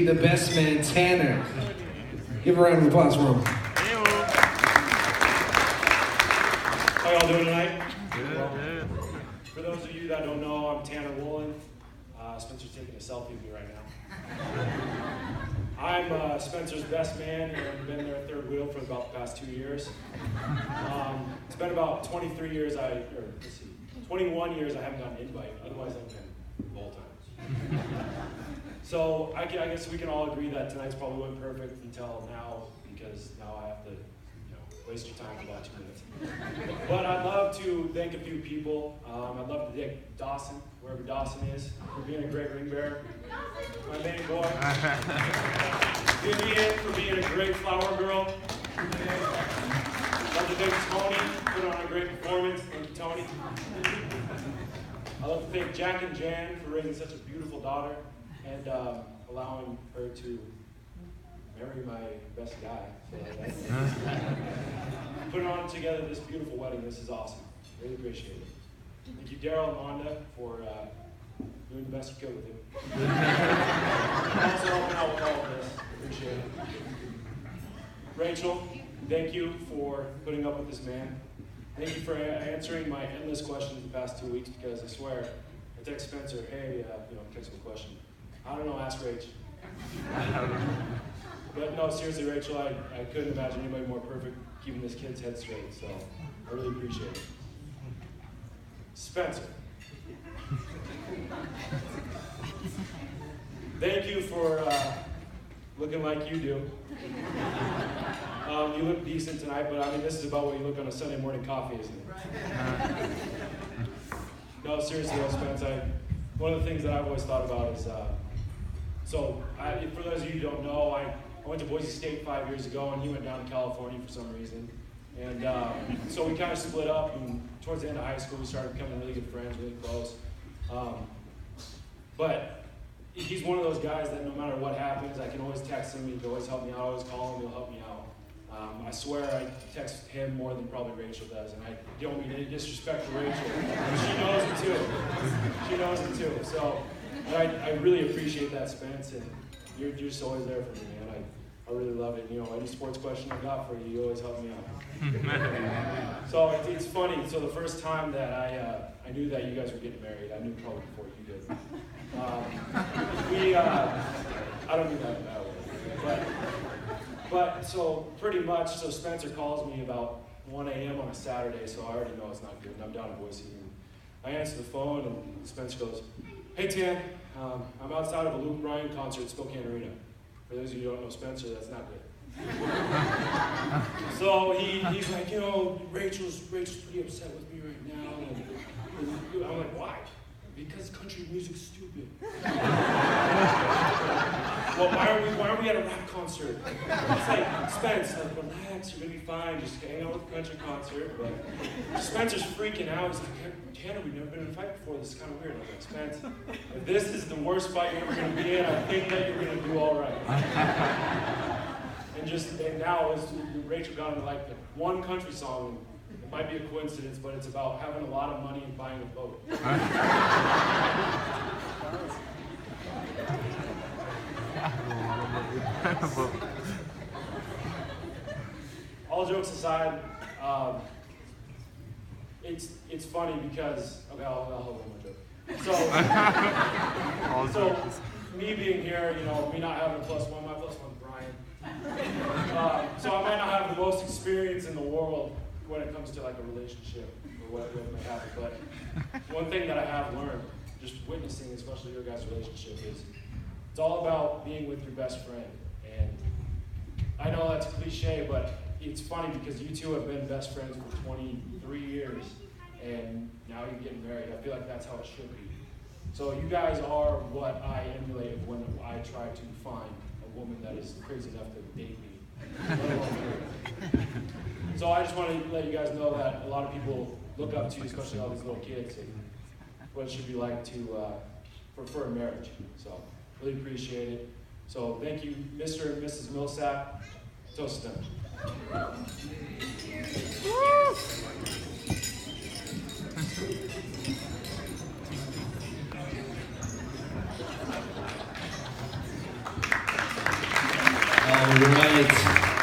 the best man, Tanner. Give a round of applause for him. How y'all doing tonight? Good. For those of you that don't know, I'm Tanner Woolen. Spencer's taking a selfie of me right now. I'm Spencer's best man, and I've been their third wheel for about the past 2 years. It's been about 21 years I haven't gotten an invite, otherwise I've been the whole time. So I guess we can all agree that tonight's probably went perfect until now, because now I have to waste your time for about 2 minutes. But I'd love to thank a few people. I'd love to thank Dawson, wherever Dawson is, for being a great ring bearer. My main boy. Vivian for being a great flower girl. I'd love to thank Tony for putting on a great performance. Thank you, Tony. I'd love to thank Jack and Jan for raising such a beautiful daughter and allowing her to marry my best guy. So putting on together this beautiful wedding. This is awesome. Really appreciate it. Thank you, Daryl and Wanda, for doing the best you could with him. Also helping out with all of this. Appreciate it. Rachel, thank you for putting up with this man. Thank you for answering my endless questions the past 2 weeks, because I swear, I text Spencer, hey, text me a question. I don't know, ask Rach. But no, seriously, Rachel, I couldn't imagine anybody more perfect keeping this kid's head straight, so I really appreciate it. Spencer. Thank you for looking like you do. You look decent tonight, but I mean, this is about what you look on a Sunday morning coffee, isn't it? No, seriously, though, Spence, one of the things that I've always thought about is, for those of you who don't know, I went to Boise State 5 years ago, and he went down to California for some reason. And so we kind of split up, and towards the end of high school, we started becoming really good friends, really close. But he's one of those guys that no matter what happens, I can always text him, he can always help me out, I always call him, he'll help me out. I swear I text him more than probably Rachel does, and I don't mean any disrespect to Rachel. She knows it too. She knows it too. So I really appreciate that, Spence, and you're just always there for me, man. I really love it. Any sports question I got for you, you always help me out. So it's funny. So the first time that I knew that you guys were getting married, I knew probably before you did. I don't mean that way, but so pretty much, so Spencer calls me about 1 a.m. on a Saturday, so I already know it's not good, and I'm down in Boise. And I answer the phone, and Spencer goes, hey, Tan, I'm outside of a Luke Bryan concert at Spokane Arena. For those of you who don't know Spencer, that's not good. So he's like, Rachel's pretty upset with me right now. And I'm like, why? Because country music's stupid. Well, why are we at a rap concert? It's like, Spence, relax, you're gonna be fine, just hang out with the country concert. But Spencer's freaking out. He's like, Tanner, we've never been in a fight before, this is kind of weird. I'm like, Spence, if this is the worst fight you're ever gonna be in, I think that you're gonna do all right. And now, as Rachel got into like the one country song, it might be a coincidence, but it's about having a lot of money and buying a boat. All jokes aside, it's funny because I'll hold one more joke. So me being here, me not having a +1, my +1's Brian. So I might not have the most experience in the world when it comes to like a relationship or whatever may happen, but one thing that I have learned, just witnessing, especially your guys' relationship, is it's all about being with your best friend. And I know that's a cliche, but it's funny because you two have been best friends for 23 years, and now you're getting married. I feel like that's how it should be. So you guys are what I emulate when I try to find a woman that is crazy enough to date me. So I just want to let you guys know that a lot of people look up to you, especially all these little kids, and what it should be like to for a marriage. So really appreciate it. So thank you, Mr. and Mrs. Millsap. Toast to them. All right.